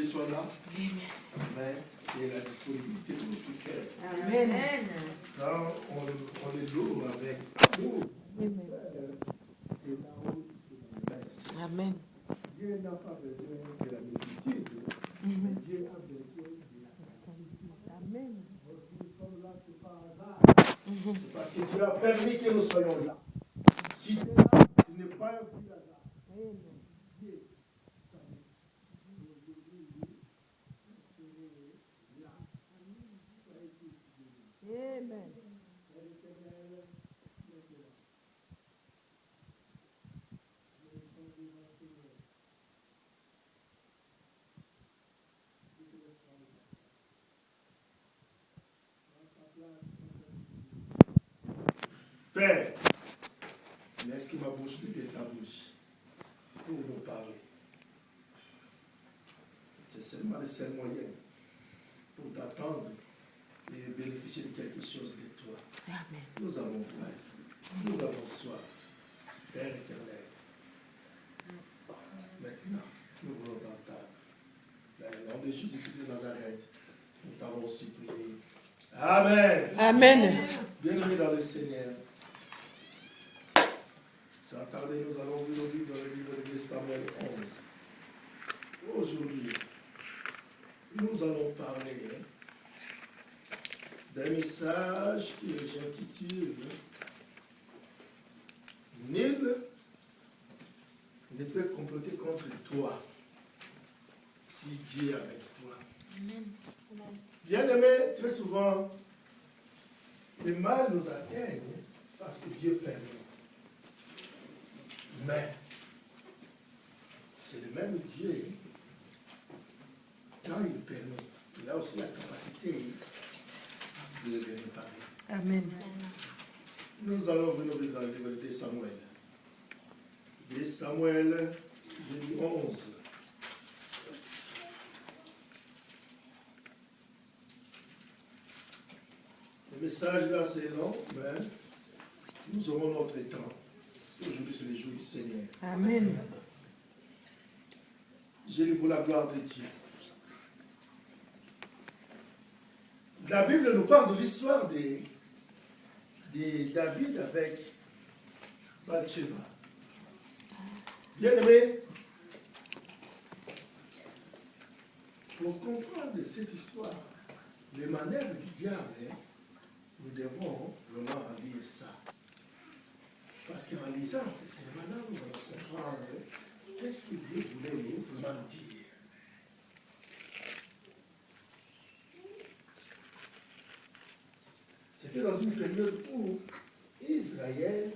soit là. Mais c'est la disponibilité de notre cœur. Amen. Quand on est lourd avec amour, c'est là où il reste. Amen. Dieu n'a pas besoin de la multitude, mais Dieu a besoin de la qualité. Amen. Nous sommes là, c'est pas hasard. C'est parce que Dieu a permis que nous soyons là. Si tu es là, tu n'es pas un fruit hasard. Dieu, Amen. Père, laisse que ma bouche devienne ta bouche pour nous parler. C'est seulement le seul moyen pour t'attendre et bénéficier de quelque chose de toi. Amen. Nous avons faim, nous avons soif. Père éternel, maintenant, nous voulons t'entendre. Dans le nom de Jésus-Christ de Nazareth, nous t'avons aussi prié. Amen. Amen. Bien-aimés dans le Seigneur, sans tarder, nous allons ouvrir le livre dans le livre de Samuel 11. Aujourd'hui, nous allons parler d'un message que j'intitule « Nul ne peut comploter contre toi si Dieu est avec toi. » Bien-aimés, très souvent, le mal nous atteigne parce que Dieu permet. Mais, c'est le même Dieu, quand il permet, il a aussi la capacité de le réparer. Amen. Nous allons venir dans le livre de Samuel. De Samuel, Génie 11. Le message là, c'est long, mais nous aurons notre temps. Aujourd'hui, c'est le jour du Seigneur. Amen. J'ai lu pour la gloire de Dieu. La Bible nous parle de l'histoire de David avec Bathsheba. Bien aimé, pour comprendre cette histoire, les manœuvres du diable, nous devons vraiment lire ça. Parce qu'en lisant, c'est maintenant que nous allons comprendre qu'est-ce que Dieu voulait vraiment dire. C'était dans une période où Israël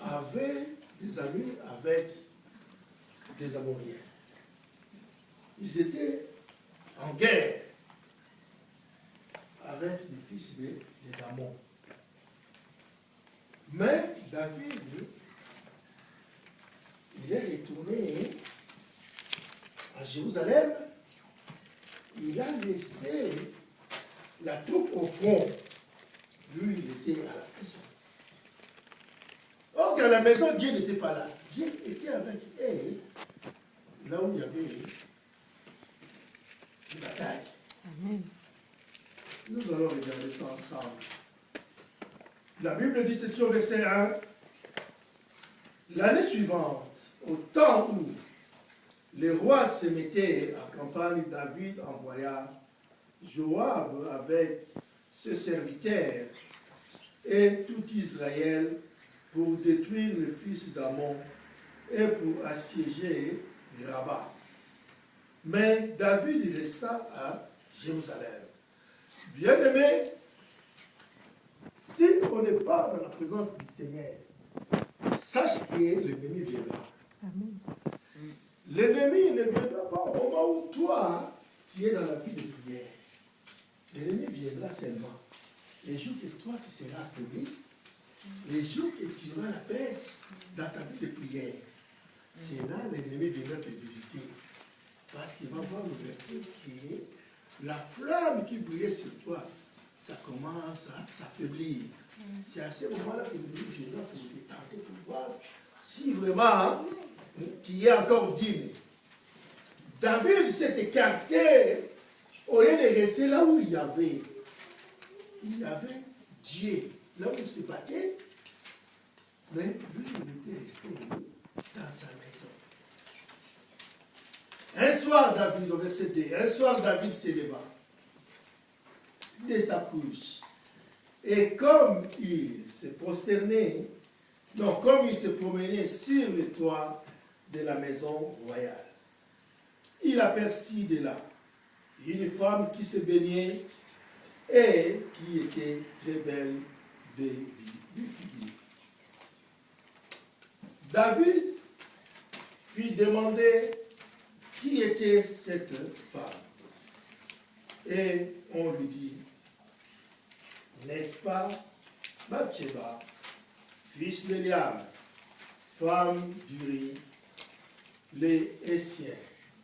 avait des amis avec des Amoriens. Ils étaient en guerre avec les fils des Ammons. Mais David, il est retourné à Jérusalem. Il a laissé la troupe au front. Lui, il était à la maison. Or, qu'à la maison, Dieu n'était pas là. Dieu était avec elle, là où il y avait une bataille. Amen. Nous allons regarder ça ensemble. La Bible dit ceci au verset 1. L'année suivante, au temps où les rois se mettaient à campagne, David envoya Joab avec ses serviteurs et tout Israël pour détruire les fils d'Ammon et pour assiéger Rabat. Mais David resta à Jérusalem. Bien-aimé, si on n'est pas dans la présence du Seigneur, sache que l'ennemi viendra. Amen. L'ennemi ne viendra pas au moment où toi, tu es dans la vie de prière. L'ennemi viendra seulement les jours que toi, tu seras affaibli, les jours que tu auras la paix dans ta vie de prière. C'est là que l'ennemi viendra te visiter. Parce qu'il va voir l'ouverture qui est la flamme qui brillait sur toi. Ça commence à s'affaiblir. C'est à ce moment-là que l'ennemi viendra pour te tenter, pour voir si vraiment tu es encore digne David s'est écarté au lieu de rester là où il y avait Dieu, là où il se battait. Mais lui, il était resté dans sa maison. Un soir, David, au verset 2, un soir, David s'éleva de sa couche. Et comme il se prosternait, non, comme il se promenait sur le toit de la maison royale, il aperçut de là une femme qui se baignait et qui était très belle de figure. David fit demander qui était cette femme. Et on lui dit, n'est-ce pas Bathsheba, fils d'Eliam, femme d'Uri, les Essiens.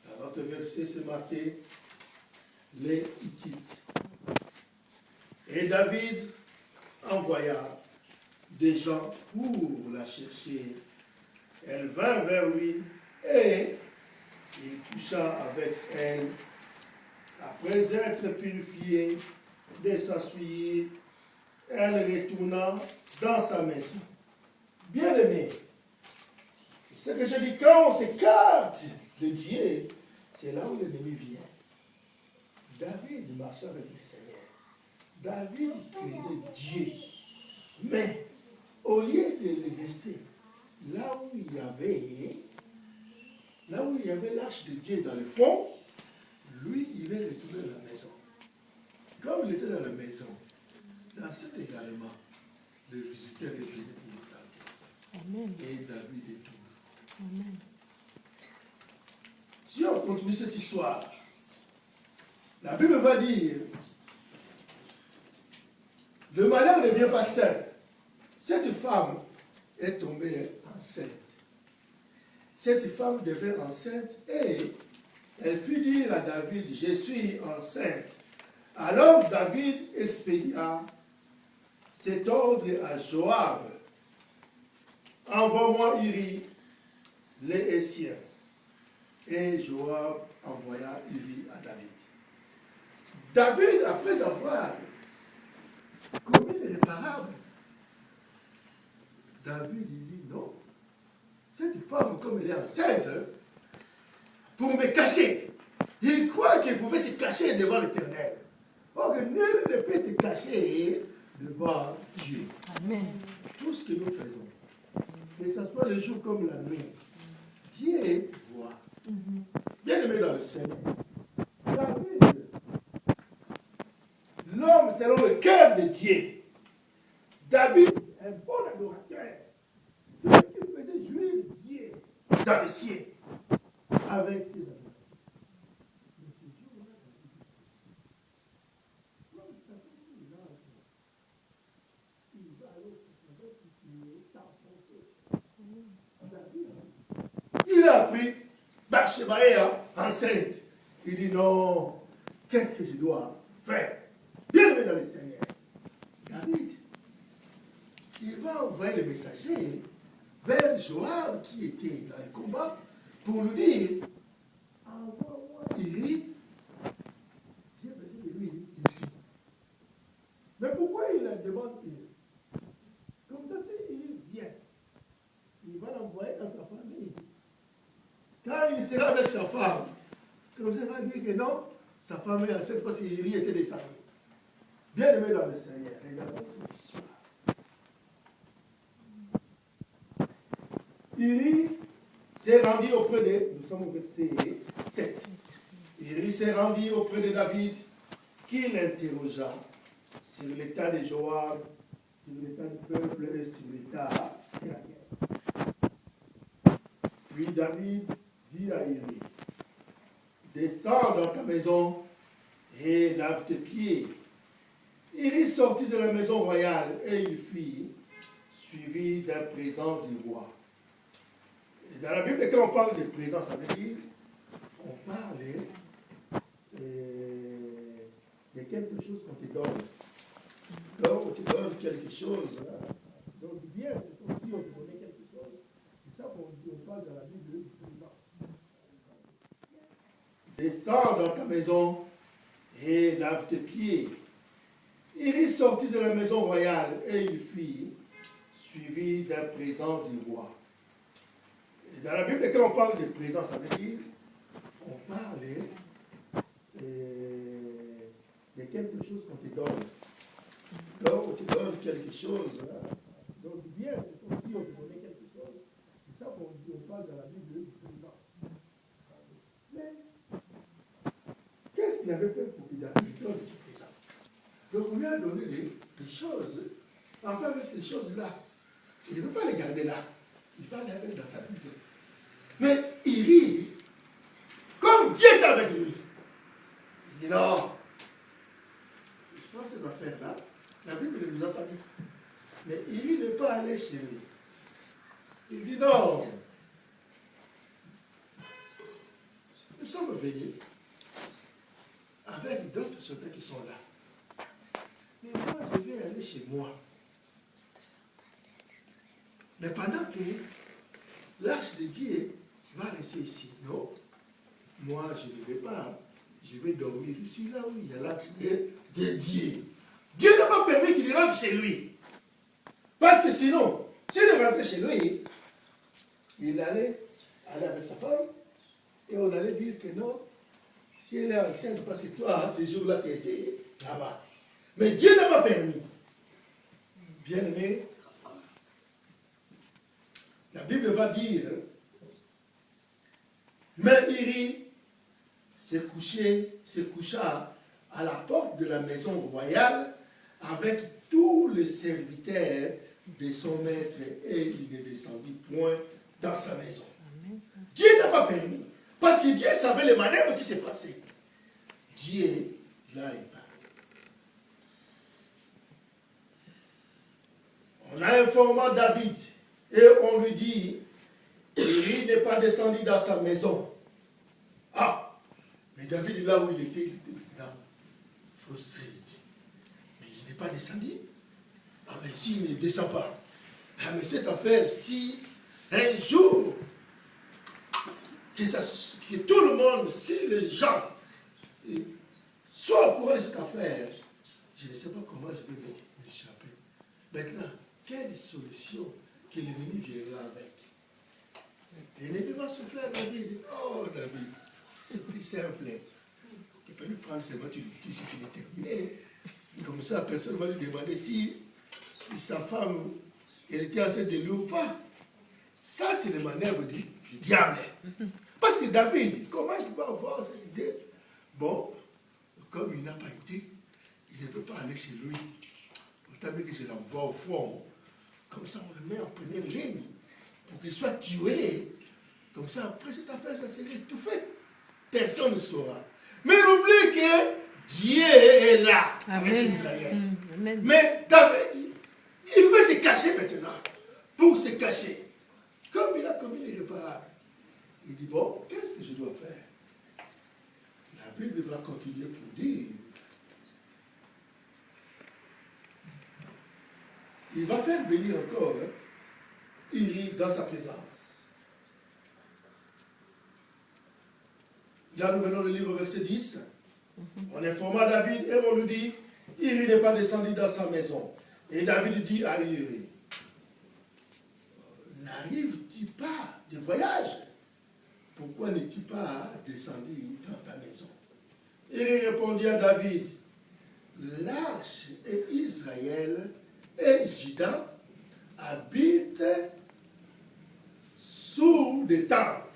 Dans notre verset, c'est marqué les Hittites. Et David envoya des gens pour la chercher. Elle vint vers lui et il coucha avec elle. Après être purifiée de s'assuyer, elle retourna dans sa maison. Bien-aimé, c'est ce que je dis, quand on s'écarte de Dieu, c'est là où l'ennemi vient. David marchait avec le Seigneur. David craignait Dieu. Mais au lieu de rester là où il y avait l'arche de Dieu dans le fond, lui, il est retourné à la maison. Comme il était dans la maison, dans cet également, le visiteur est venu pour le tenter. Amen. Et David est tout. Amen. Si on continue cette histoire, la Bible va dire, le malheur ne vient pas seul. Cette femme est tombée enceinte. Cette femme devint enceinte et elle fit dire à David, je suis enceinte. Alors David expédia cet ordre à Joab. Envoie-moi Uri, les Essiens. Et Joab envoya Uri à David. David, après avoir commis l'irréparable, David dit non. Cette femme, comme elle est enceinte, pour me cacher, il croit qu'il pouvait se cacher devant l'Éternel. Or, nul ne peut se cacher devant Dieu. Amen. Tout ce que nous faisons, que ce soit le jour comme la nuit, Dieu voit. Bien aimé dans le Seigneur, David, l'homme selon le cœur de Dieu, David, un bon adorateur, celui qui faisait jouir Dieu dans le ciel avec ses amis. Mais ce jour-là, comme ça fait si l'ange, il va alors s'enfoncer. Il a appris Bathsheba est enceinte. Il dit non, qu'est-ce que je dois faire? Bien aimé dans le Seigneur. David, il va envoyer le messager vers Joab qui était dans le combat pour lui dire envoie-moi Uri. J'ai besoin de lui ici. Mais pourquoi il la demande Uri? Comme ça, si Uri vient, il va l'envoyer dans sa famille. Quand il sera avec sa femme, comme ça, il va dire que non, sa femme est enceinte parce qu'Uri était descendu. Bien aimé dans le Seigneur, regardons cette histoire. Uri s'est rendu auprès de, nous sommes au verset 7. Uri s'est rendu auprès de David, qui l'interrogea sur l'état de Joab, sur l'état du peuple et sur l'état de la guerre. Puis David dit à Uri, descends dans ta maison et lave tes pieds. Uri sortit de la maison royale et il fit, suivi d'un présent du roi. Et dans la Bible, quand on parle de présent, ça veut dire on parle de quelque chose qu'on te donne. Donc on te donne quelque chose. Hein. Donc bien, c'est comme si on te donnait quelque chose. C'est ça qu'on parle dans la Bible du présent. descends dans ta maison et lave tes pieds. Iri sortit de la maison royale et il fit, suivi d'un présent du roi. Et dans la Bible, quand on parle de présent, ça veut dire on parle de quelque chose qu'on te donne. Donc, on te donne quelque chose. Donc, bien, c'est comme si on te donnait quelque chose. C'est ça qu'on parle dans la Bible du présent. Mais, qu'est-ce qu'il avait fait pour qu'il David donne du présent? Donc, on lui a donné des choses. Enfin, avec ces choses-là, il ne peut pas les garder là. Il va les mettre dans sa maison. Mais il rit, comme Dieu est avec lui. Il dit non. Je pense ces affaires-là, la Bible ne nous a pas dit. Mais il n'est pas allé chez lui. Il dit non. Nous sommes venus avec d'autres soldats qui sont là. Mais moi, je vais aller chez moi. Mais pendant que l'arche de Dieu va rester ici, non, moi, je ne vais pas. Je vais dormir ici, là où il y a l'arche de Dieu. Dieu n'a pas permis qu'il rentre chez lui. Parce que sinon, s'il rentrait chez lui, il allait aller avec sa femme et on allait dire que non, si elle est enceinte, parce que toi, ces jours-là, tu étais là-bas. Mais Dieu n'a pas permis. Bien aimé, la Bible va dire, mais Iri se coucha à la porte de la maison royale avec tous les serviteurs de son maître et il ne descendit point dans sa maison. Dieu n'a pas permis. Parce que Dieu savait les manœuvres qui se passaient. Dieu l'a épargné. On a informé David et on lui dit, il n'est pas descendu dans sa maison. Ah, mais David, là où il était là, frustré. Mais il n'est pas descendu. Ah, mais s'il ne descend pas, ah, mais cette affaire, si un jour, que tout le monde, si les gens soient au courant de cette affaire, je ne sais pas comment je vais m'échapper. Maintenant, quelle solution que l'ennemi viendra avec? L'ennemi va souffler à David. Oh, David, c'est plus simple. Tu peux lui prendre ses mains, tu lui dis, c'est qu'il est terminé. Comme ça, personne ne va lui demander si sa femme elle était enceinte de lui ou pas. Ça, c'est les manœuvres du diable. Parce que David, comment il va avoir cette idée? Bon, comme il n'a pas été, il ne peut pas aller chez lui. Autant que je l'envoie au fond. Comme ça, on le met en première ligne pour qu'il soit tué. Comme ça, après cette affaire, ça serait tout fait. Personne ne saura. Mais n'oublie que Dieu est là avec Israël. Amen. Mais David, il veut se cacher maintenant. Pour se cacher. Comme il a commis l'irréparable. Il dit, bon, qu'est-ce que je dois faire? La Bible va continuer pour dire. Il va faire venir encore Uri dans sa présence. Là, nous venons de lire au verset 10. On informa David et on lui dit, Uri n'est pas descendu dans sa maison. Et David dit à Uri, n'arrives-tu pas de voyage? Pourquoi n'es-tu pas descendu dans ta maison? Uri répondit à David, l'arche et Israël et Juda habitent sous des tentes.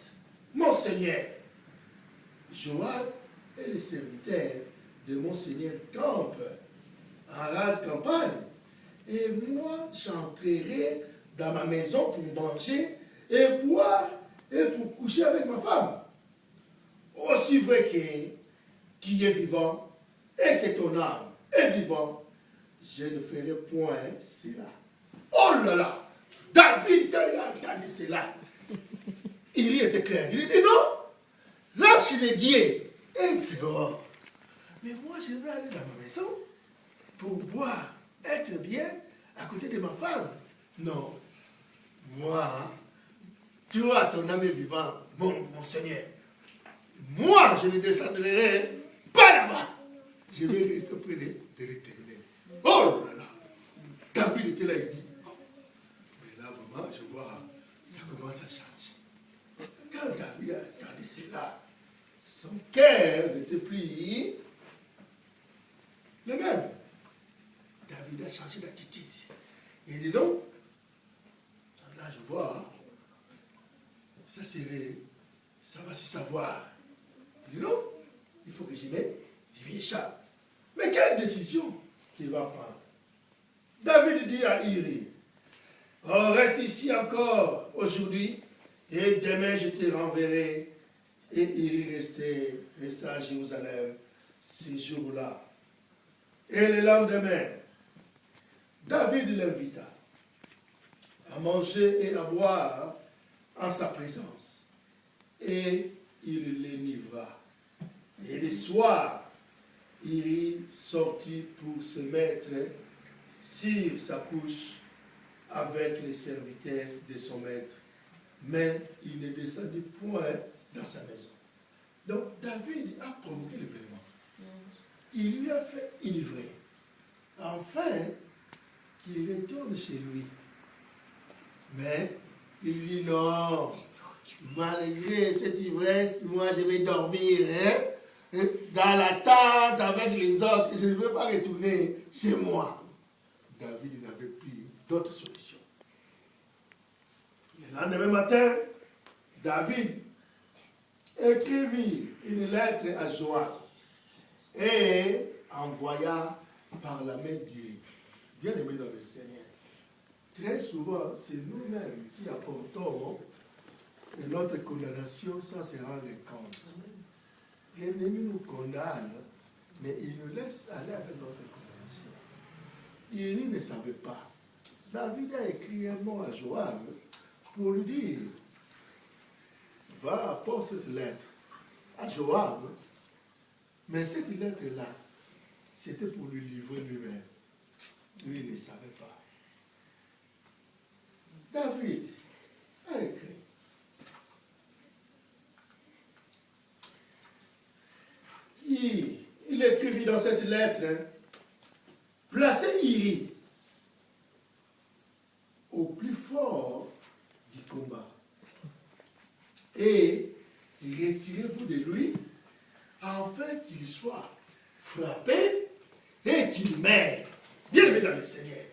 Mon Seigneur, Joab et les serviteurs de mon Seigneur campent en rase campagne. Et moi, j'entrerai dans ma maison pour manger et boire et pour coucher avec ma femme. Aussi vrai que tu es vivant et que ton âme est vivante, je ne ferai point cela. Oh là là! David, quand il a entendu cela, il y était clair. Il dit non, l'arche de Dieu est dehors. Mais moi, je vais aller dans ma maison pour boire, être bien à côté de ma femme. Non. Moi, toi, ton âme est vivant, mon Seigneur. moi, je ne descendrai pas là-bas. Je vais rester près de l'Éternel. Oh là là. David était là, il dit, mais là, maman, je vois, ça commence à changer. Quand David a regardé cela, son cœur n'était plus le même. David a changé d'attitude. Il dit non, là je vois, ça va se savoir. Il dit non, il faut que j'y échappe. Mais quelle décision qu'il va prendre? David dit à Iri, oh, reste ici encore aujourd'hui, et demain je te renverrai. Et Iri resta à Jérusalem ces jours-là. Et le lendemain, David l'invita à manger et à boire en sa présence. Et il l'énivra. Et le soir, il sortit pour se mettre sur sa couche avec les serviteurs de son maître. Mais il ne descendit point dans sa maison. Donc David a provoqué l'événement. Il lui a fait enivrer. Enfin, qu'il retourne chez lui. Mais il dit non, malgré cette ivresse, moi je vais dormir dans la tente avec les autres. Je ne veux pas retourner chez moi. David n'avait plus d'autre solution. Le lendemain matin, David écrivit une lettre à Joab et envoya par la main Dieu. Bien aimé dans le Seigneur. Très souvent, c'est nous-mêmes qui apportons notre condamnation sans se rendre compte. L'ennemi nous condamne, mais il nous laisse aller avec notre condamnation. Il ne savait pas. David a écrit un mot à Joab pour lui dire, va apporter cette lettre à Joab. Mais cette lettre-là, c'était pour lui livrer lui-même. Lui, il ne savait pas. David a écrit. Il écrivit dans cette lettre, placez Iri au plus fort du combat et retirez-vous de lui afin qu'il soit frappé et qu'il meure. Bien aimé dans le Seigneur.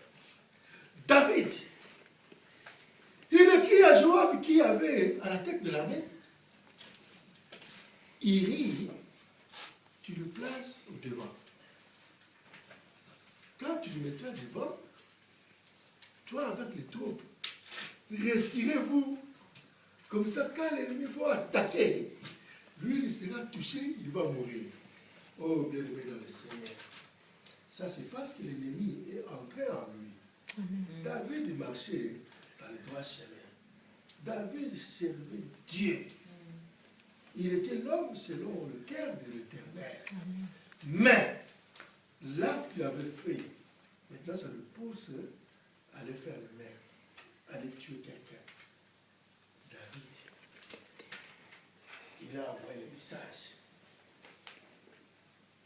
David, il écrit à Joab qui avait à la tête de l'armée, Iri, tu le places au devant. Quand tu le mettras devant, toi avec les troupes, retirez-vous. Comme ça, quand l'ennemi va attaquer, lui, il sera touché, il va mourir. Oh, bien aimé dans le Seigneur. Ça, c'est parce que l'ennemi est entré en lui. David marchait dans le droit chemin. David servait Dieu. Il était l'homme selon le cœur de l'Éternel. Mais l'acte qu'il avait fait, maintenant ça le pousse à aller faire le meurtre, à aller tuer quelqu'un. David, il a envoyé le message.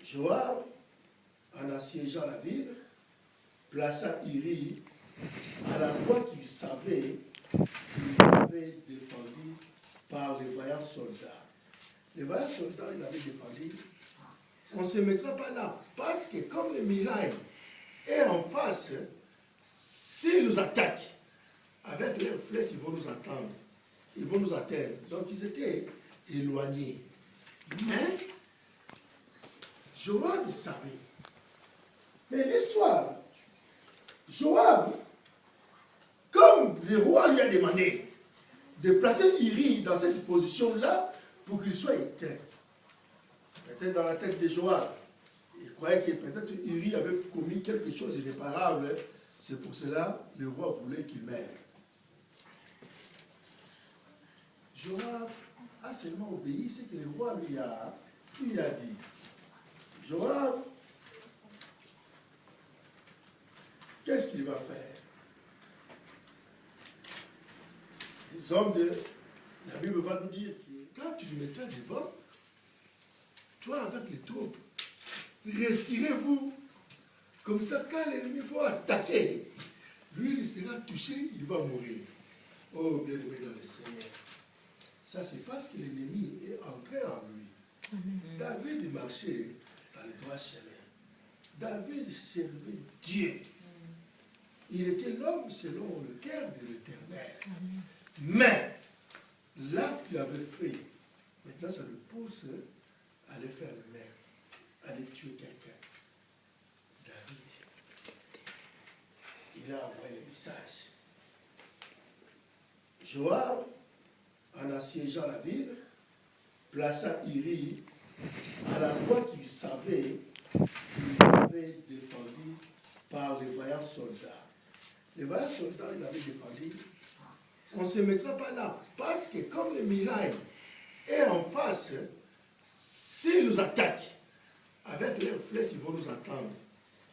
Joab, en assiégeant la ville, plaça Iri à l'endroit qu'il savait qu'il avait défendu par les vaillants soldats. Les vaillants soldats, ils avaient défendu. On ne se mettra pas là, parce que comme les murailles est en face, s'ils nous attaquent, avec leurs flèches, ils vont nous attendre. Ils vont nous atteindre. Donc ils étaient éloignés. Mais Joab savait. Mais l'histoire, Joab, comme le roi lui a demandé de placer Iri dans cette position-là pour qu'il soit éteint. Peut-être dans la tête de Joab, il croyait que peut-être Iri avait commis quelque chose d'irréparable. C'est pour cela que le roi voulait qu'il meure. Joab a seulement obéi ce que le roi lui a dit. Joab, qu'est-ce qu'il va faire? Les hommes de la Bible vont nous dire que quand tu le mettras devant, toi avec les troupes, retirez-vous. Comme ça, quand l'ennemi va attaquer, lui, il sera touché, il va mourir. Oh, bien-aimé dans le Seigneur. Ça, c'est parce que l'ennemi est entré en lui. David marchait dans le droit chemin. David servait Dieu. Il était l'homme selon le cœur de l'Éternel. Mais l'acte qu'il avait fait, maintenant ça le pousse à aller faire le meurtre, à aller tuer quelqu'un. David, il a envoyé le message. Joab, en assiégeant la ville, plaça Iri à l'endroit qu'il savait qu'il avait défendu par les vaillants soldats. Les vaillants soldats, il avait défendu. On ne se mettra pas là, parce que comme les murailles est en face, s'ils nous attaquent, avec leurs flèches, ils vont nous attendre.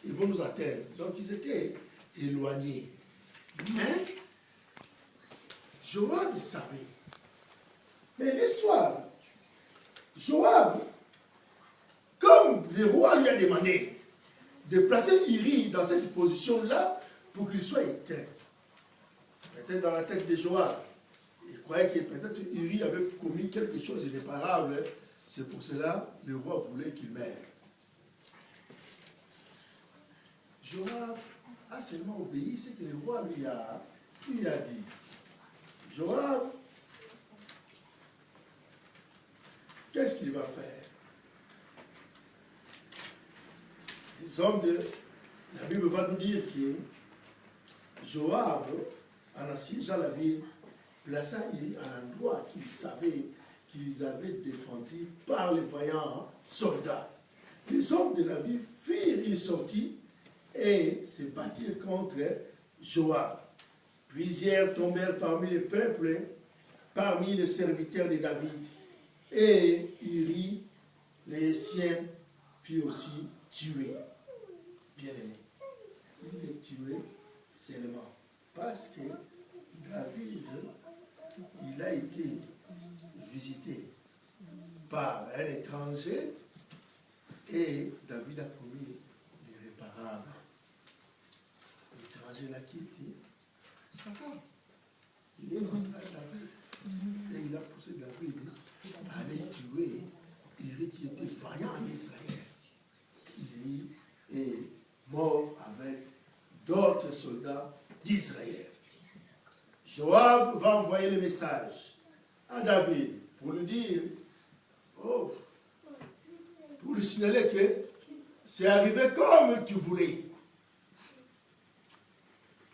Ils vont nous atteindre. Donc ils étaient éloignés. Mais Joab savait. Mais l'histoire, Joab, comme le roi lui a demandé de placer Iri dans cette position-là pour qu'il soit éteint. Peut-être dans la tête de Joab, il croyait que peut-être Iri avait commis quelque chose d'irréparable. C'est pour cela que le roi voulait qu'il meure. Joab a seulement obéi ce que le roi lui a dit. Joab, qu'est-ce qu'il va faire? Les hommes de la Bible va nous dire que Joab, en assiégeant la ville, plaça Iri à l'endroit qu'il savait qu'ils avaient défendu par les vaillants soldats. Les hommes de la ville firent une sortie et se battirent contre Joab. Plusieurs tombèrent parmi les peuples, parmi les serviteurs de David. Et Iri, les siens, fut aussi tué. Bien-aimé, il est tué seulement parce que David, il a été visité par un étranger et David a commis l'irréparable. L'étranger l'a quitté. Satan, il est rentré à David et il a poussé David à aller tuer Iri qui était vaillant en Israël. Iri est mort avec d'autres soldats d'Israël. Joab va envoyer le message à David pour lui dire, pour lui signaler que c'est arrivé comme tu voulais.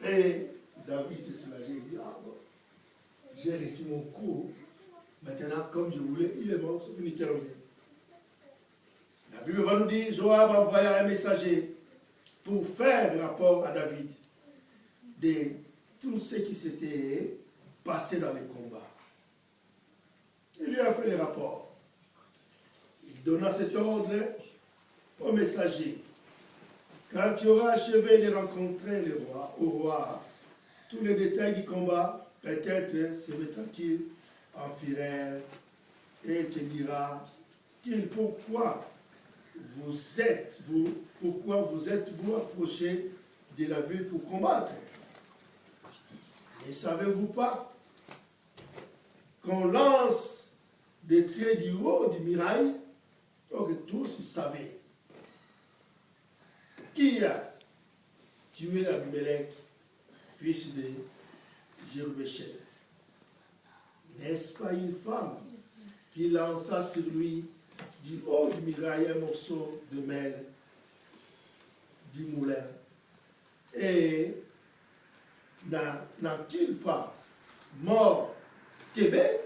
Et David s'est soulagé, il dit, j'ai réussi mon coup, maintenant comme je voulais, il est mort, c'est fini, terminé. La Bible va nous dire, Joab envoya un messager pour faire rapport à David de tout ce qui s'était passé dans les combats. Il lui a fait les rapports. Il donna cet ordre au messager. Quand tu auras achevé de rencontrer au roi, tous les détails du combat, peut-être se mettra-t-il en fureur et te dira-t-il pourquoi vous êtes vous approchés de la ville pour combattre. Ne savez-vous pas qu'on lance des traits du haut du muraille? Donc tous ils savaient. Qui a tué Abimelech, fils de Jérubbéchel? N'est-ce pas une femme qui lança sur lui du haut du muraille un morceau de mêle du moulin? Et n'a-t-il pas mort Tébé?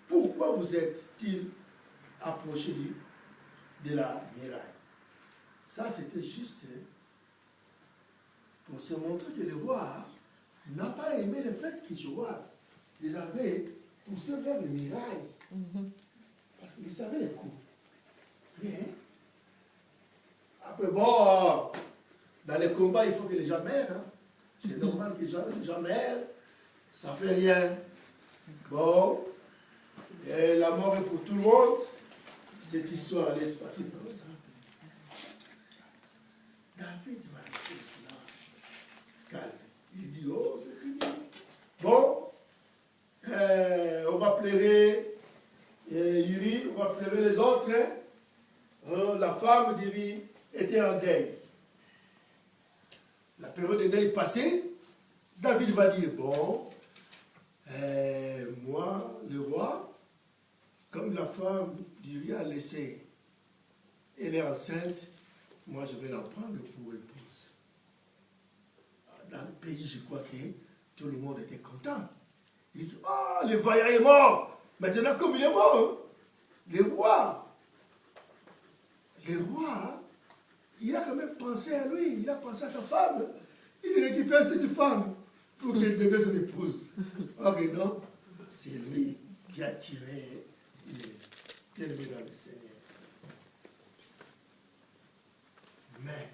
Pourquoi vous êtes-il approché de la muraille? Ça, c'était juste pour se montrer que le roi n'a pas aimé le fait que Joab les avait poussés vers le muraille. Parce qu'il savait les coups. Mais, après, bon, dans les combats, il faut que les gens meurent. Hein. C'est normal que les gens meurent. Ça fait rien. Bon, et la mort est pour tout le monde. cette histoire allait se passer comme ça. David va rester là, calme. Il dit, oh, c'est fini. Bon, on va pleurer Uri, on va pleurer les autres. La femme d'Uri était en deuil. La période de deuil passée, David va dire, bon, moi, le roi, comme la femme d'Uri a laissé, elle est enceinte, moi je vais la prendre pour épouse. Dans le pays, je crois que tout le monde était content. Il dit, oh, le vaillant est mort. Maintenant, comme il est mort, le roi, il a quand même pensé à lui, il a pensé à sa femme. Il récupère cette femme pour qu'elle devienne son épouse. Ok, non, c'est lui qui a tiré tel-aimé dans le Seigneur. Mais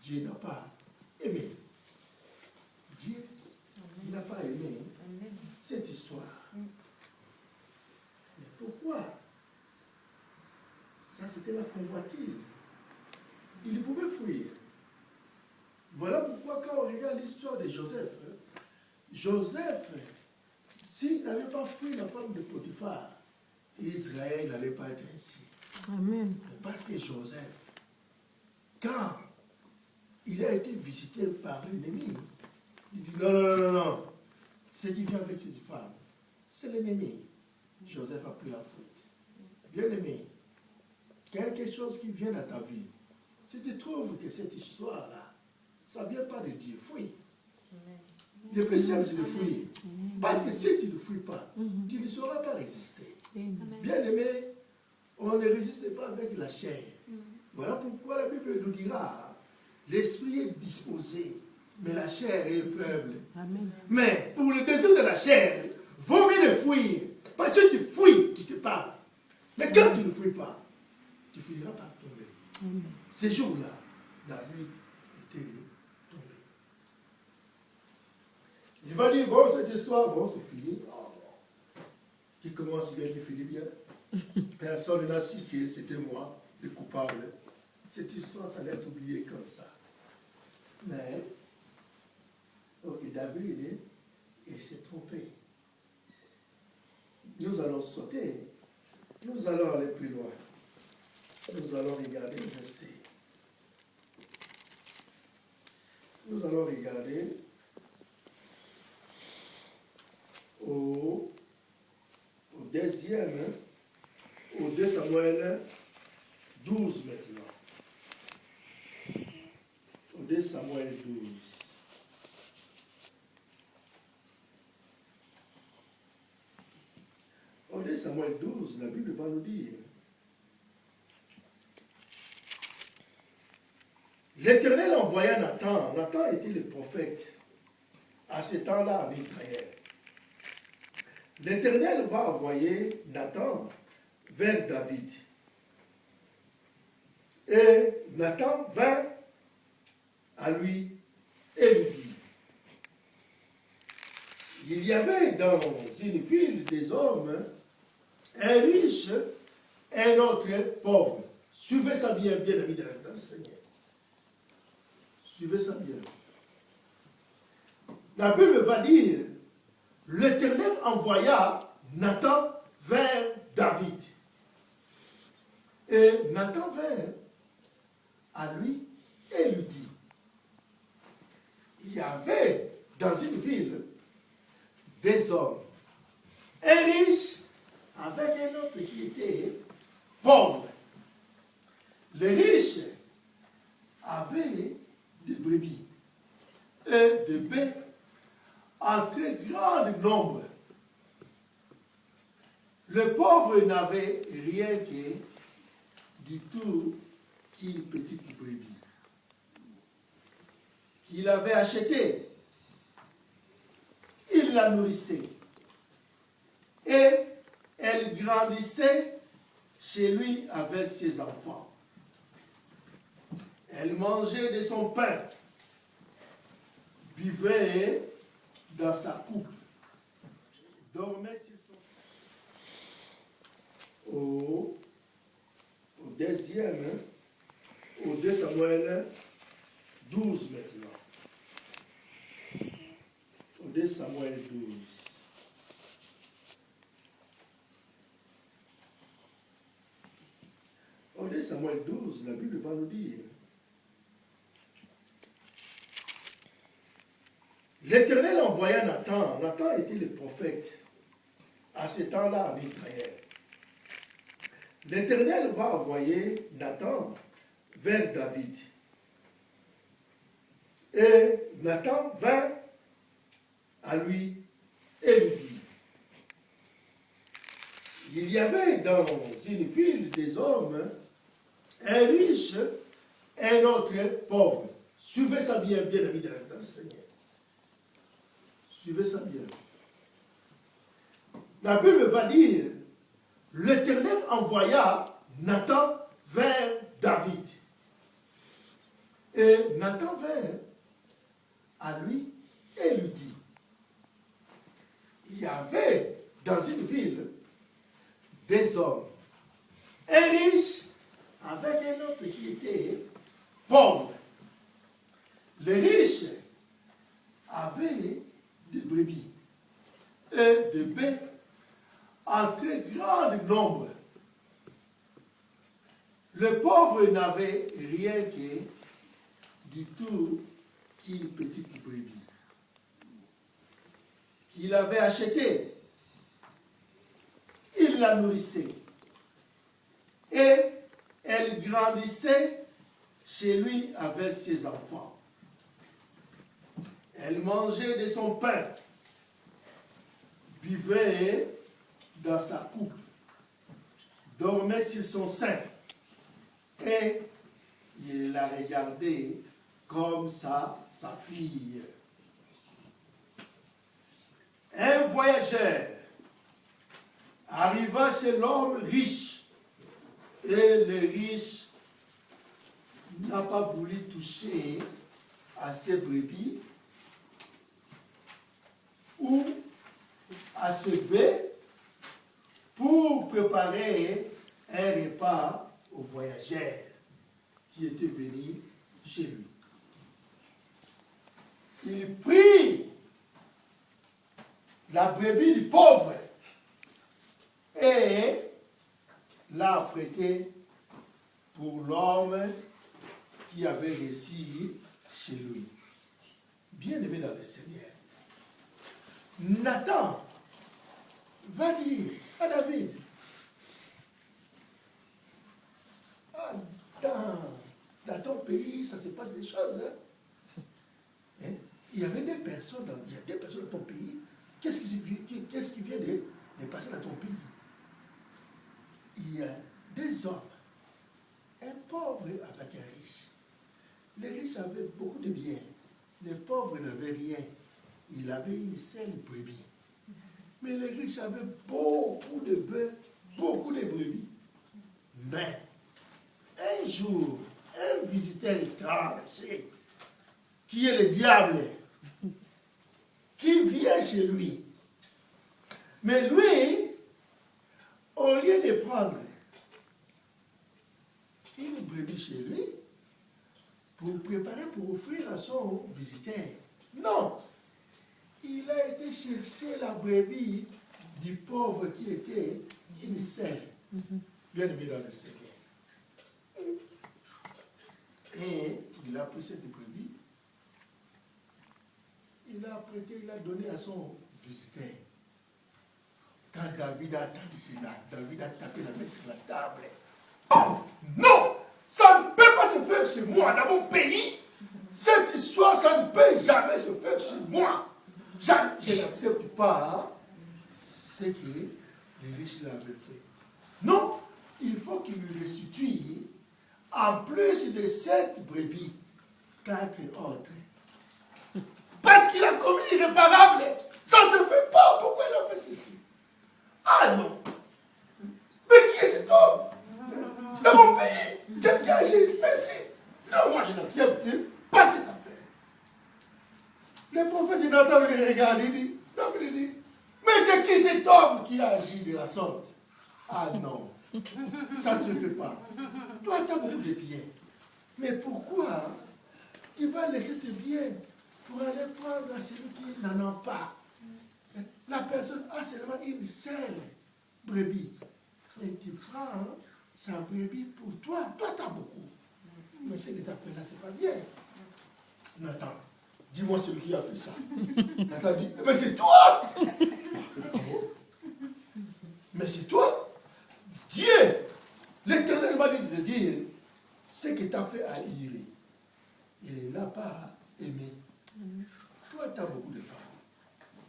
Dieu n'a pas aimé. Dieu n'a pas aimé cette histoire. Mais pourquoi? Ça, c'était la convoitise. Il pouvait fuir. Voilà pourquoi, quand on regarde l'histoire de Joseph, Joseph, s'il n'avait pas fui la femme de Potiphar, Israël n'allait pas être ainsi. Amen. Parce que Joseph, quand il a été visité par l'ennemi, il dit non, non, non, non, ce qui vient avec cette femme, c'est l'ennemi. Joseph a pris la faute. Bien-aimé, quelque chose qui vient à ta vie, si tu trouves que cette histoire-là, ça ne vient pas de Dieu, fuis. Le plus simple, c'est de fuir. Parce que si tu ne fuis pas, tu ne sauras pas résister. Bien-aimé, on ne résiste pas avec la chair. Voilà pourquoi la Bible nous dira, l'esprit est disposé, mais la chair est faible. Amen. Mais pour le désir de la chair, vaut mieux de fuir. Parce que tu fuis, tu te parles. Mais quand tu ne fuis pas, tu finiras par tomber. Amen. Ces jours-là, David était tombé. Il va dire, bon, cette histoire, bon, c'est fini. Oh, qui commence bien, qui finit bien. Personne n'a su que c'était moi, le coupable. Cette histoire, ça allait être oublié comme ça. Mais, ok, David, il s'est trompé. Nous allons sauter. Nous allons aller plus loin. Nous allons regarder le verset. Nous allons regarder au deuxième, au 2 Samuel 12 maintenant. Au 2 Samuel 12. Au 2 Samuel 12, la Bible va nous dire, l'Éternel envoya Nathan. Nathan était le prophète à ce temps-là en Israël. L'Éternel va envoyer Nathan vers David. Et Nathan vint à lui et lui dit, il y avait dans une ville des hommes, un riche et un autre pauvre. Suivez ça bien, bien ami de la Seigneur. Suivez ça bien. La Bible va dire, l'Éternel envoya Nathan vers David. Et Nathan vint à lui et lui dit, il y avait dans une ville des hommes, un riche avec un autre qui était pauvre. Le riche avait des brebis et des bœufs en très grand nombre. Le pauvre n'avait rien que du tout qu'une petite brebis qu'il avait achetée. Il la nourrissait et elle grandissait chez lui avec ses enfants. Elle mangeait de son pain, buvait dans sa coupe, dormait sur son... Oh, deuxième, au 2 Samuel 12 maintenant. Au 2 Samuel 12. Au 2 Samuel 12, la Bible va nous dire: l'Éternel envoya Nathan. Nathan était le prophète à ce temps-là en Israël. L'Éternel va envoyer Nathan vers David. Et Nathan vint à lui et lui dit: il y avait dans une ville des hommes, un riche et un autre pauvre. Suivez ça bien, bien amis dans le Seigneur. Suivez ça bien. La Bible va dire: l'Éternel envoya Nathan vers David. Et Nathan vint à lui et lui dit: il y avait dans une ville des hommes, un riche avec un autre qui était pauvre. Le riche avait des brebis et des bêtes en très grand nombre. Le pauvre n'avait rien que du tout qu'une petite brebis qu'il avait achetée. Il la nourrissait et elle grandissait chez lui avec ses enfants. Elle mangeait de son pain, buvait dans sa coupe, dormait sur son sein et il la regardait comme sa fille. Un voyageur arriva chez l'homme riche et le riche n'a pas voulu toucher à ses brebis ou à ses bœufs pour préparer un repas aux voyageurs qui étaient venus chez lui. Il prit la brebis du pauvre et l'a prêté pour l'homme qui avait réussi chez lui. Bien-aimé dans le Seigneur, Nathan va dire à David: dans ton pays, ça se passe des choses. Hein? Il y avait des personnes dans ton pays. Qu'est-ce qui vient de passer dans ton pays? Il y a des hommes, un pauvre avec un riche. Les riches avaient beaucoup de biens. Les pauvres n'avaient rien. Il avait une seule brebis. Mais les riches avaient beaucoup de bœufs, beaucoup de brebis. Mais un jour, un visiteur étranger, qui est le diable, qui vient chez lui. Mais lui, au lieu de prendre une brebis chez lui, pour préparer, pour offrir à son visiteur, non, il a été chercher la brebis du pauvre qui était une seule, bien aimé dans le Seigneur. Et il a pris cette brebis, il l'a prêté, il l'a donné à son visiteur. Quand David a entendu cela, David a tapé la main sur la table. Oh non! Ça ne peut pas se faire chez moi, dans mon pays. Cette histoire, ça ne peut jamais se faire chez moi. Je n'accepte pas ce que les riches l'avaient fait. Non, il faut qu'il lui restitue, en plus de 7 brebis, 4 autres. Parce qu'il a commis l'irréparable. Ça ne se fait pas. Pourquoi il a fait ceci? Ah non. Mais qui est cet homme? Dans mon pays, quelqu'un agit ainsi. Non, moi je n'accepte pas cette affaire. Le prophète Nathan le regarde, il dit, mais c'est qui cet homme qui a agi de la sorte? Ah non, Ça ne se fait pas. Toi, tu as beaucoup de biens. Mais pourquoi tu vas laisser tes biens pour aller prendre à celui qui n'en a pas? La personne a seulement une seule brebis. Et tu prends sa brebis pour toi. Toi, tu as beaucoup. Mais ce que tu as fait là, c'est pas bien. Nathan, dis-moi celui qui a fait ça. Nathan dit, mais c'est toi! Mais c'est toi? Dieu! L'Éternel m'a dit de dire ce que tu as fait à Iré. Il n'a pas aimé. Toi, tu as beaucoup de femmes.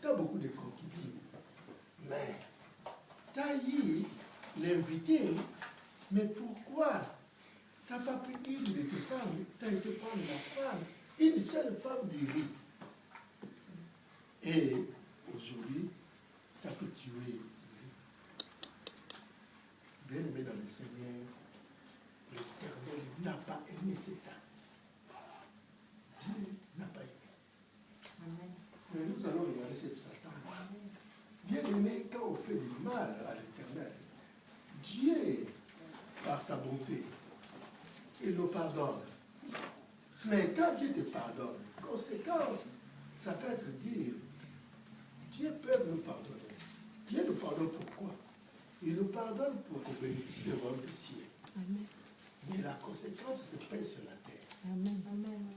Tu as beaucoup de concubines. Mais tu as eu l'invité. Mais pourquoi tu n'as pas pris une de tes femmes? Tu as été prendre la femme. Une seule femme d'Iré. Et aujourd'hui, tu as fait tuer Iré. Bien-aimé dans le Seigneur, l'Éternel n'a pas aimé cet acte. Dieu n'a pas aimé. Mais nous allons regarder cette Satan. Bien-aimé, quand on fait du mal à l'Éternel, Dieu, par sa bonté, il nous pardonne. Mais quand Dieu te pardonne, conséquence, ça peut être dire, Dieu peut nous pardonner. Dieu nous pardonne pourquoi? Il nous pardonne pour qu'on bénéficie du royaume des cieux. Amen. Mais la conséquence se paye sur la terre. Amen. Amen.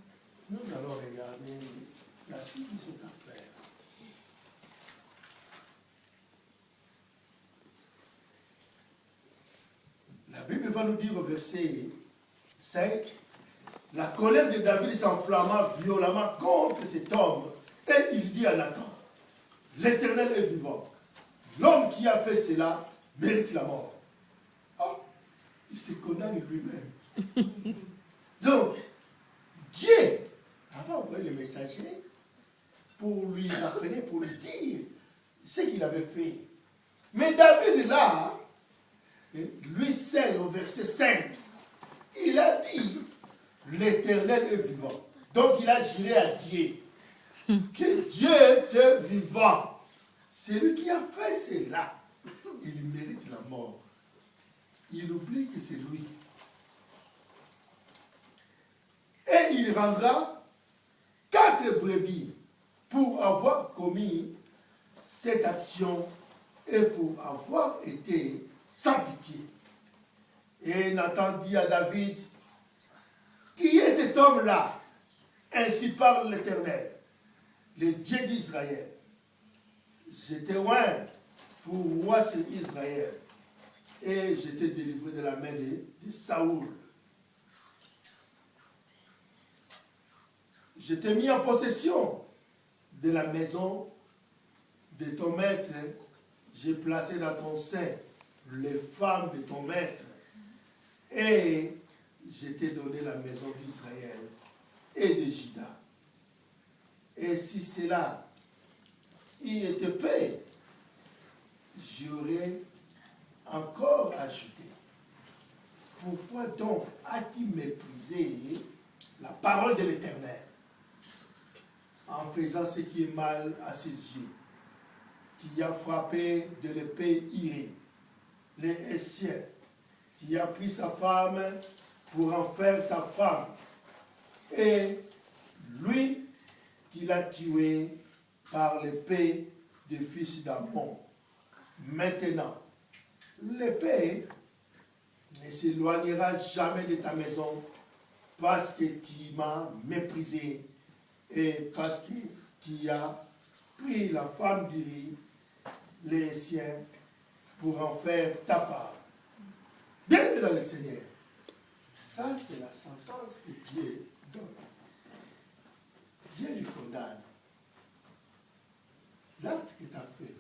Nous allons regarder la suite de cette affaire. La Bible va nous dire au verset 5, la colère de David s'enflamma violemment contre cet homme et il dit à Nathan, l'Éternel est vivant. L'homme qui a fait cela mérite la mort. Ah, il se condamne lui-même. Donc, Dieu avait envoyé le messager pour lui rappeler, pour lui dire ce qu'il avait fait. Mais David là, lui seul au verset 5, il a dit, l'Éternel est vivant. Donc il a juré à Dieu, que Dieu est vivant. Celui qui a fait cela, il mérite la mort. Il oublie que c'est lui. Et il rendra 4 brebis pour avoir commis cette action et pour avoir été sans pitié. Et Nathan dit à David, qui est cet homme-là? Ainsi parle l'Éternel, le Dieu d'Israël. Je t'ai oint pour roi sur Israël et je t'ai délivré de la main de Saoul. Je t'ai mis en possession de la maison de ton maître. J'ai placé dans ton sein les femmes de ton maître. Et je t'ai donné la maison d'Israël et de Juda. Et si cela y était paix, j'aurais encore ajouté. Pourquoi donc as-tu méprisé la parole de l'Éternel en faisant ce qui est mal à ses yeux? Tu as frappé de l'épée Iré, les Essiens. Tu as pris sa femme pour en faire ta femme. Et lui, tu l'as tué par l'épée du fils d'Ammon. Maintenant, l'épée ne s'éloignera jamais de ta maison parce que tu m'as méprisé et parce que tu as pris la femme d'Iri, les siens, pour en faire ta femme. Bienvenue dans le Seigneur. Ça, c'est la sentence que Dieu donne. Dieu lui condamne. L'acte qu'il a fait,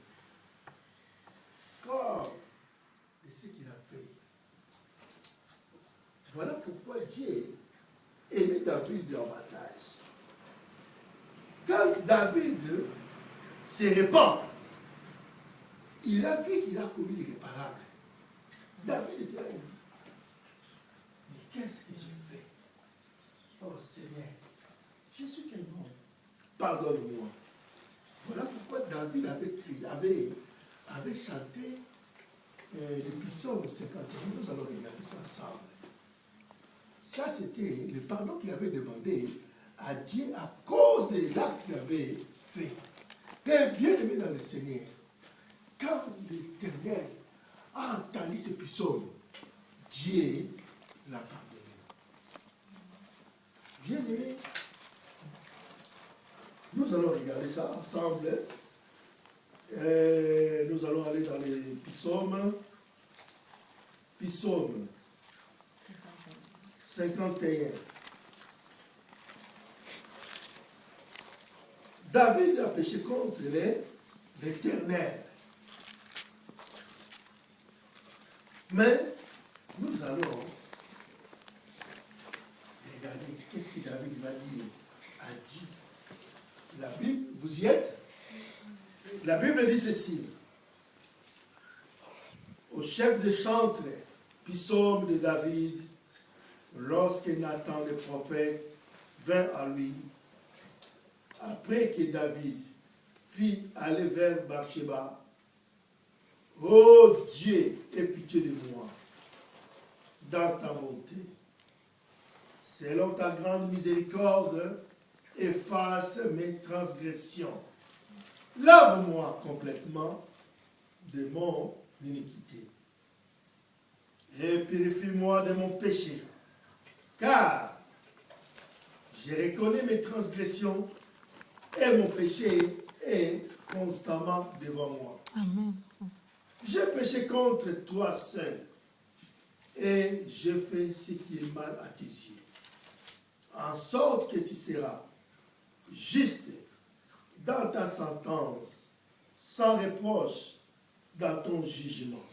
corps de ce qu'il a fait. Voilà pourquoi Dieu aimait David davantage. Quand David se répand, il a vu qu'il a commis l'irréparable. David était là, il dit, mais qu'est-ce que j'ai fait? Oh Seigneur, je suis quel homme? Pardonne-moi. Voilà pourquoi David avait chanté le psaume 51, nous allons regarder ça ensemble. Ça, c'était le pardon qu'il avait demandé à Dieu à cause de l'acte qu'il avait fait. Mais bien aimé dans le Seigneur, quand l'Éternel a entendu ce psaume, Dieu l'a pardonné. Bien aimé, nous allons regarder ça ensemble. Nous allons aller dans les psaumes. Psaume 51. David a péché contre l'Éternel. Mais nous allons regarder qu'est-ce que David va dire à Dieu. La Bible, vous y êtes? La Bible dit ceci. Au chef de chantre, psaume de David, lorsque Nathan le prophète vint à lui, après que David fit aller vers Bathsheba, ô Dieu, aie pitié de moi, dans ta bonté. Selon ta grande miséricorde, efface mes transgressions. Lave-moi complètement de mon iniquité et purifie-moi de mon péché, car je reconnais mes transgressions et mon péché est constamment devant moi. Amen. J'ai péché contre toi seul et j'ai fait ce qui est mal à tes yeux, en sorte que tu seras juste dans ta sentence, sans reproche dans ton jugement.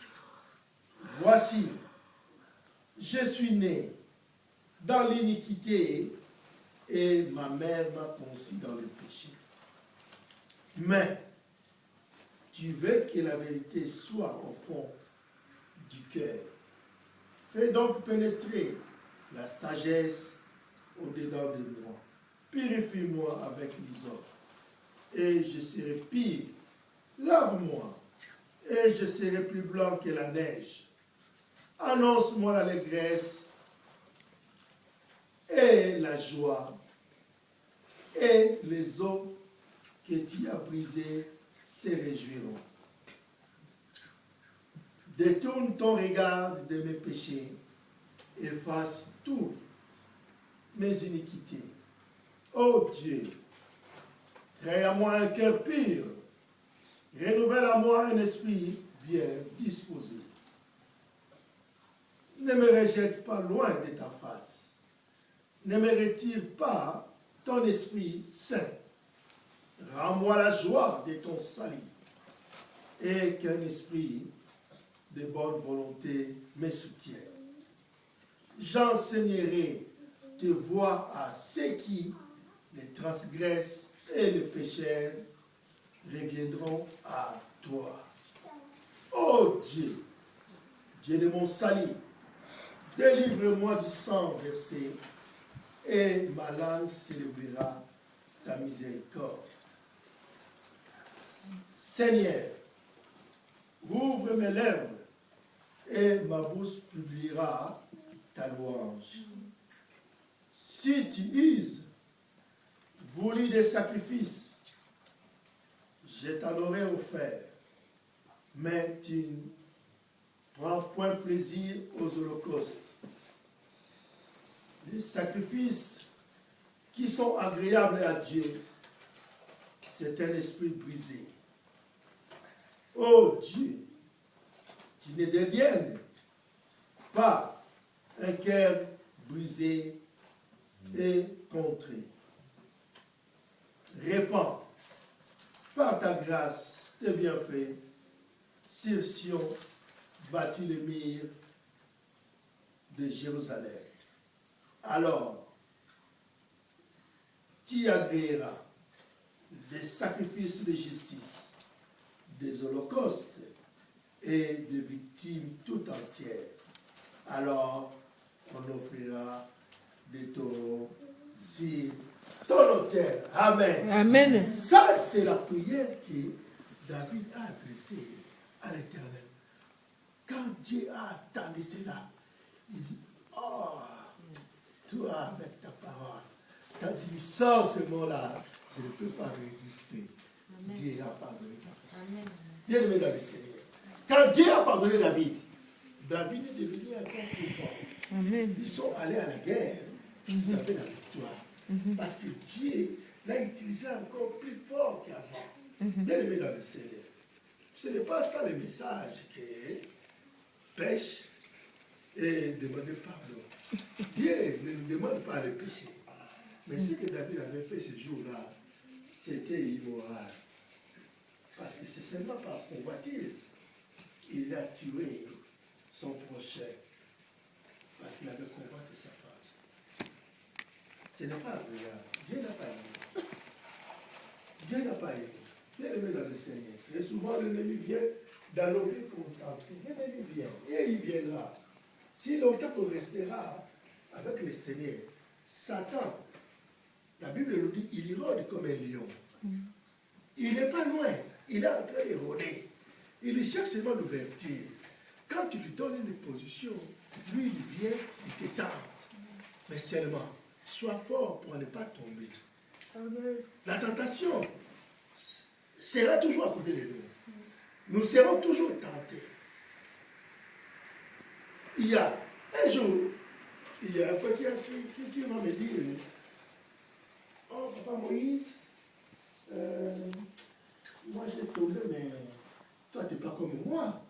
Voici, je suis né dans l'iniquité et ma mère m'a conçu dans le péché. Mais tu veux que la vérité soit au fond du cœur. Fais donc pénétrer la sagesse au-dedans de moi. Purifie-moi avec l'hysope et je serai pire. Lave-moi et je serai plus blanc que la neige. Annonce-moi l'allégresse et la joie, et les os que tu as brisés se réjouiront. Détourne ton regard de mes péchés, efface toutes mes iniquités. Ô Dieu, crée à moi un cœur pur, renouvelle à moi un esprit bien disposé. Ne me rejette pas loin de ta face. Ne me retire pas ton esprit saint. Rends-moi la joie de ton salut et qu'un esprit de bonne volonté me soutienne. J'enseignerai tes voies à ceux qui les transgressent et les pécheurs reviendront à toi. Ô Dieu, Dieu de mon salut, délivre-moi du sang versé et ma langue célébrera ta miséricorde. Seigneur, ouvre mes lèvres et ma bouche publiera ta louange. Si tu uses voulu des sacrifices, je t'en aurais offert, mais tu ne prends point plaisir aux holocaustes. Les sacrifices qui sont agréables à Dieu, c'est un esprit brisé. Ô Dieu, tu ne deviennes pas un cœur brisé et contré. Répands par ta grâce tes bienfaits sur Sion, bâtis le mur de Jérusalem. Alors, tu agréeras des sacrifices de justice, des holocaustes et des victimes tout entières. Alors, on offrira des taureaux sur ton autel. Amen. Amen. Ça, c'est la prière que David a adressée à l'Éternel. Quand Dieu a attendu cela, il dit, oh, toi avec ta parole, quand tu sors ce mot-là, je ne peux pas résister. Amen. Dieu a pardonné ta parole. Amen. Bien aimé dans le Seigneur. Quand Dieu a pardonné David, David est devenu encore plus fort. Amen. Ils sont allés à la guerre, ils avaient la victoire. Parce que Dieu l'a utilisé encore plus fort qu'avant. Bien aimé dans le Seigneur. Ce n'est pas ça le message que pêche et demander pardon. Dieu ne nous demande pas de pécher. Mais ce que David avait fait ce jour-là, c'était immoral. Parce que c'est seulement par convoitise. Il a tué son prochain. Parce qu'il avait convoité sa femme. Ce n'est pas agréable. Dieu n'a pas aimé. Dieu n'a pas aimé. Bien aimé dans le Seigneur. Très souvent, l'ennemi vient dans nos vies pour tenter. L'ennemi vient. Et il viendra. Si longtemps qu'on restera avec le Seigneur, Satan, la Bible nous dit, il rôde comme un lion. Il n'est pas loin. Il est en train de rôder. Il cherche seulement l'ouverture. Quand tu lui donnes une position, lui, il vient, il te tente. Mais seulement, sois fort pour ne pas tomber. La tentation sera toujours à côté de nous. Nous serons toujours tentés. Il y a un jour, il y a un frère qui va me dire, oh, papa Moïse, moi j'ai tombé, mais toi tu n'es pas comme moi.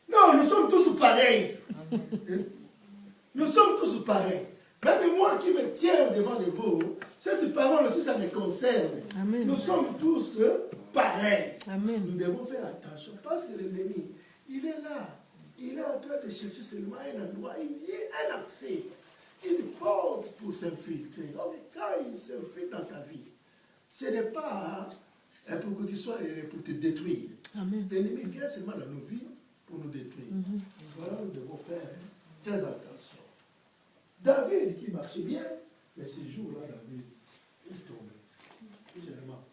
Non, nous sommes tous pareils. Nous sommes tous pareils. Même moi qui me tiens devant les veaux, cette parole aussi, ça me concerne. Amen. Nous sommes tous pareils. Amen. Nous devons faire attention parce que l'ennemi, il est là. Il est en train de chercher seulement un endroit, il y a un accès, une porte pour s'infiltrer. Oh, mais quand il s'infiltre dans ta vie, ce n'est pas pour que tu sois pour te détruire. Amen. L'ennemi vient seulement dans nos vies pour nous détruire. Voilà, nous devons faire très attention. David qui marchait bien, mais ce jour-là, David est tombé. Seulement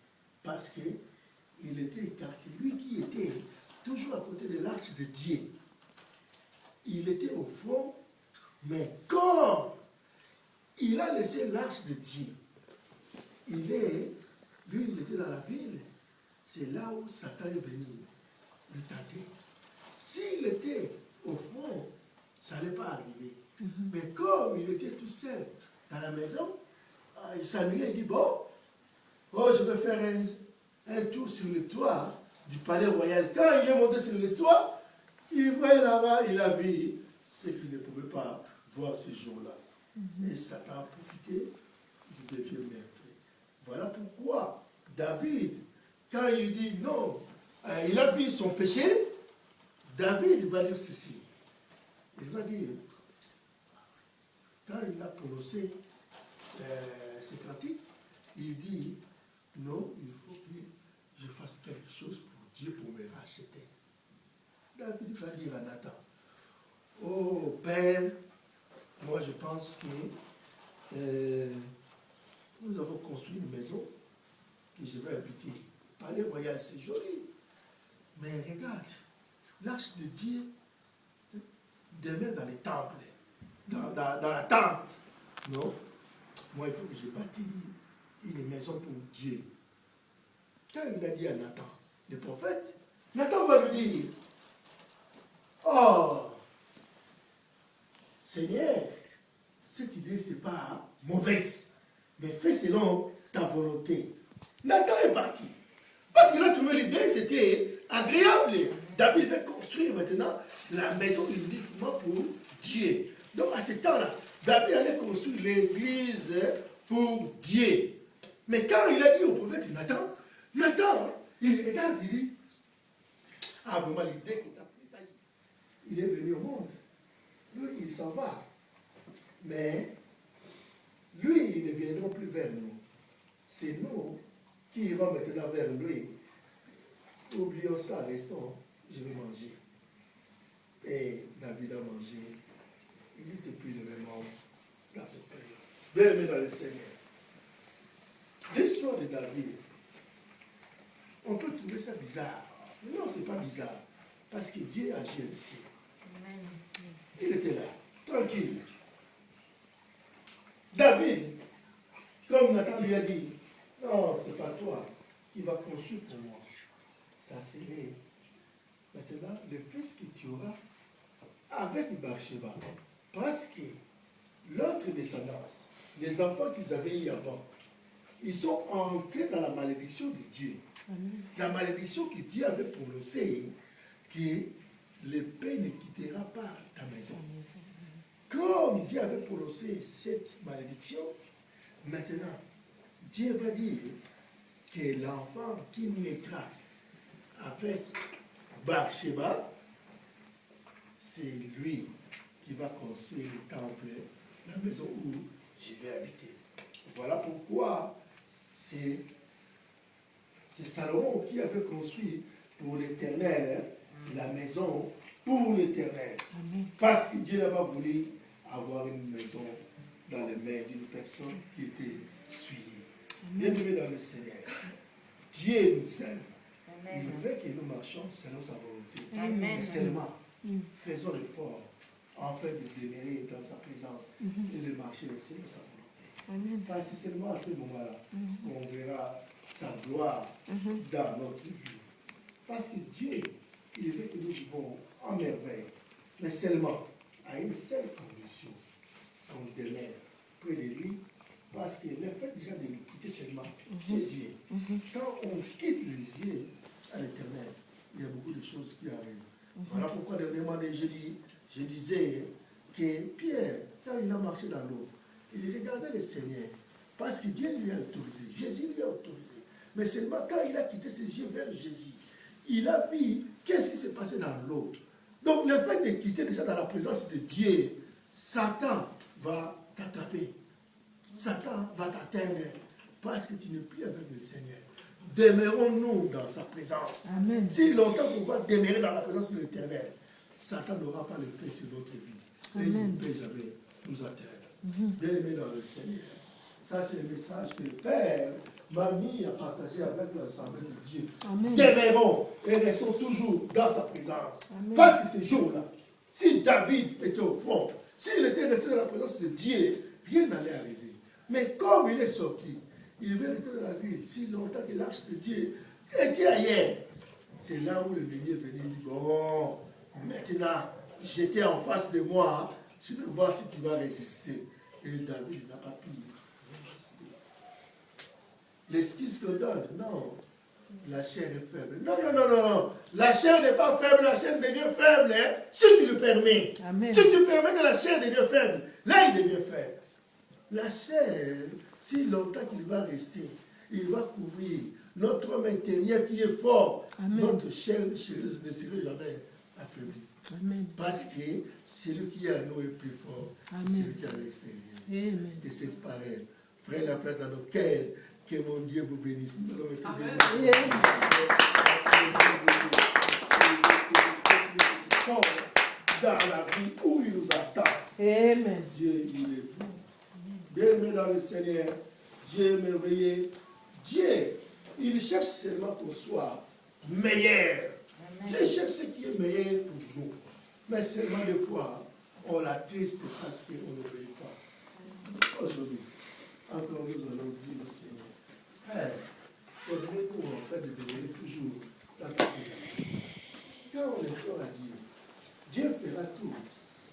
parce qu'il était écarté. Lui qui était toujours à côté de l'arche de Dieu, il était au front, mais comme il a laissé l'arche de Dieu, lui, il était dans la ville. C'est là où Satan est venu lui tenter. S'il était au front, ça n'allait pas arriver. Mais comme il était tout seul dans la maison, il s'ennuyait, il dit, bon, oh, je vais faire un tour sur le toit du palais royal. Quand il est monté sur le toit, il voyait là-bas, il a vu ce qu'il ne pouvait pas voir ce jour-là. Et Satan a profité du devient meurtrier. Voilà pourquoi David, quand il dit non, il a vu son péché, David va dire ceci. Il va dire, quand il a prononcé ces cantiques, il dit, non, il faut que je fasse quelque chose pour Dieu pour me racheter. David va dire à Nathan, oh Père, moi je pense que nous avons construit une maison que je vais habiter. Palais royal, c'est joli. Mais regarde, l'arche de Dieu demeure dans les temples, dans la tente. Non, moi il faut que je bâtisse une maison pour Dieu. Quand il a dit à Nathan, le prophète, Nathan va lui dire, oh, Seigneur, cette idée, ce n'est pas mauvaise, mais fais selon ta volonté. Nathan est parti. Parce qu'il a trouvé l'idée, c'était agréable. David va construire maintenant la maison uniquement pour Dieu. Donc à ce temps-là, David allait construire l'église pour Dieu. Mais quand il a dit au prophète Nathan, il regarde, il dit, ah vraiment l'idée qui t'a pris, il est venu au monde. Lui, il s'en va. Mais lui, il ne viendra plus vers nous. C'est nous qui irons maintenant vers lui. Oublions ça, restons, je vais manger. Et David a mangé. Il n'était plus le même homme dans ce pays. Bien aimé dans le Seigneur. L'histoire de David, on peut trouver ça bizarre. Mais non, ce n'est pas bizarre. Parce que Dieu agit ainsi. Il était là, tranquille. David, comme Nathan lui a dit, non, c'est pas toi qui vas construire pour moi. Ça c'est maintenant le fils que tu auras avec Bathsheba. Parce que l'autre descendance, les enfants qu'ils avaient eu avant, ils sont entrés dans la malédiction de Dieu. La malédiction que Dieu avait prononcée, que l'épée ne quittera pas ta maison. Comme Dieu avait prononcé cette malédiction, maintenant, Dieu va dire que l'enfant qui naîtra avec Bathsheba, c'est lui qui va construire le temple, la maison où je vais habiter. Voilà pourquoi c'est Salomon qui avait construit pour l'Éternel la maison pour l'Éternel. Parce que Dieu n'a pas voulu avoir une maison dans les mains d'une personne qui était souillée. Bien-aimé dans le Seigneur, Dieu nous aime. Il veut que nous marchions selon sa volonté. Mais seulement, faisons l'effort afin de demeurer dans sa présence et de marcher selon sa volonté. Parce que seulement à ce moment-là, on verra sa gloire dans notre vie. Parce que Dieu, il veut que nous vivons en merveille, mais seulement à une seule condition, qu'on demeure près de lui, parce que le fait déjà de nous quitter seulement ses yeux, quand on quitte les yeux à l'Éternel, il y a beaucoup de choses qui arrivent. Voilà pourquoi dernièrement, je disais que Pierre, quand il a marché dans l'eau, il regardait le Seigneur, parce que Dieu lui a autorisé, Jésus lui a autorisé. Mais seulement quand il a quitté ses yeux vers Jésus, il a vu qu'est-ce qui s'est passé dans l'eau. Donc le fait de quitter déjà dans la présence de Dieu, Satan va t'attraper. Satan va t'atteindre parce que tu n'es plus avec le Seigneur. Demeurons-nous dans sa présence. Amen. Si longtemps qu'on va demeurer dans la présence de l'Éternel, Satan n'aura pas le fait sur notre vie. Et il ne peut jamais nous atteindre. Bien-aimés dans le Seigneur. Ça, c'est le message que le Père m'a mis à partager avec l'Assemblée de Dieu. Demeurons et restons toujours dans sa présence. Amen. Parce que ces jours-là, si David était au front, s'il était resté dans la présence de Dieu, rien n'allait arriver. Mais comme il est sorti, il veut rester dans la ville si longtemps que l'arche de Dieu était ailleurs. C'est là où le Seigneur est venu et dit, bon, maintenant, j'étais en face de moi, je vais voir si tu vas résister. Et David n'a pas pu résister. L'excuse qu'on donne, non, la chair est faible. Non, non, non, non, la chair n'est pas faible, la chair devient faible, hein, si tu le permets. Amen. Si tu permets que la chair devienne faible, là il devient faible. La chair, si longtemps qu'il va rester, il va couvrir notre homme intérieur qui est fort. Amen. Notre chair ne serait jamais affaiblie. Amen. Parce que celui qui est à nous est plus fort que celui qui est à l'extérieur. Et cette parole prenne la place dans nos cœurs. Que mon Dieu vous bénisse. Nous allons mettre dans la vie où il nous attend. Amen. Dieu, il est bon. Bien-aimé dans le Seigneur, Dieu est merveilleux. Dieu, il cherche seulement qu'on soit meilleur. Amen. Dieu cherche ce qui est meilleur pour nous. Mais seulement des fois, on l'attriste parce qu'on n'obéit pas. Aujourd'hui, encore nous allons dire au Seigneur, Père, aide-nous en fait de demeurer toujours dans ta présence. Quand on est fort à Dieu, Dieu fera tout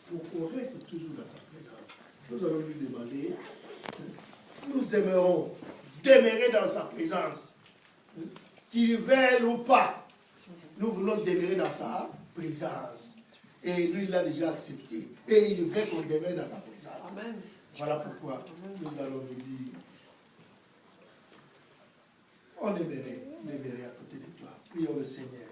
pour qu'on reste toujours dans sa présence. Nous allons lui demander, nous aimerons demeurer dans sa présence, qu'il veuille ou pas. Nous voulons demeurer dans sa présence. Et lui, il a déjà accepté. Et il veut qu'on demeure dans sa présence. Amen. Voilà pourquoi nous allons lui dire, on aimerait à côté de toi. Prions le Seigneur.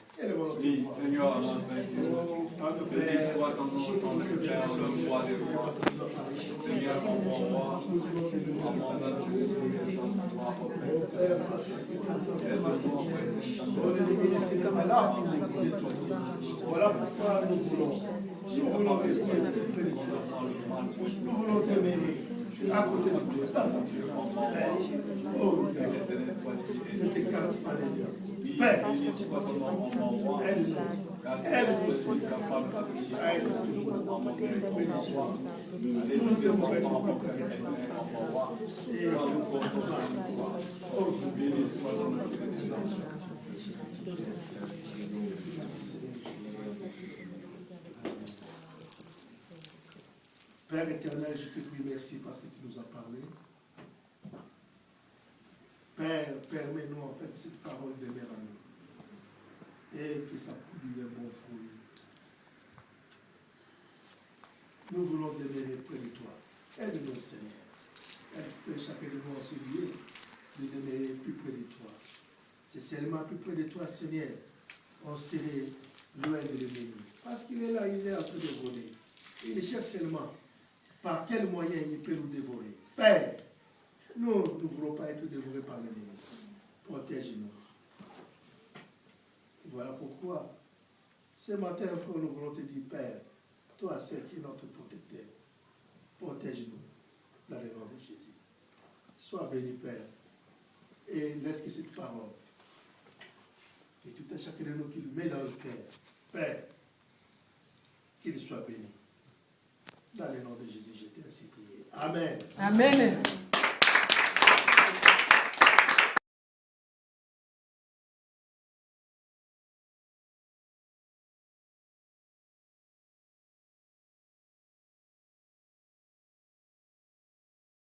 Oui, Seigneur, béni soit ton nom, ton Père, le roi des rois. Seigneur, envoie-moi, voilà pourquoi nous voulons rester près de toi. Nous voulons demeurer à côté de toi. Oh, ne t'écarte pas des yeux. Père, aide-nous Aide-nous, Seigneur. Aide-nous. Nous devons être et Père éternel, je te prie merci parce que tu nous as parlé. Père, permets-nous en fait cette parole de mère à nous et que ça produise un bon fruit. Nous voulons demeurer près de toi. Aide-nous, Seigneur. Aide chacun de nous en ce lieu de demeurer plus près de toi. C'est seulement plus près de toi, Seigneur, on serait loin de l'ennemi. Parce qu'il est là, il est en train de voler. Il cherche seulement par quel moyen il peut nous dévorer. Père, nous ne voulons pas être dévorés par l'ennemi. Protège-nous. Voilà pourquoi, ce matin encore, nous voulons te dire, Père, toi, c'est notre protecteur. Protège-nous dans le nom de Jésus. Sois béni, Père. Et laisse que cette parole, et tout à chacun de nous qui le met dans le cœur, Père, qu'il soit béni. Dans le nom de Jésus, je t'ai ainsi prié. Amen. Amen.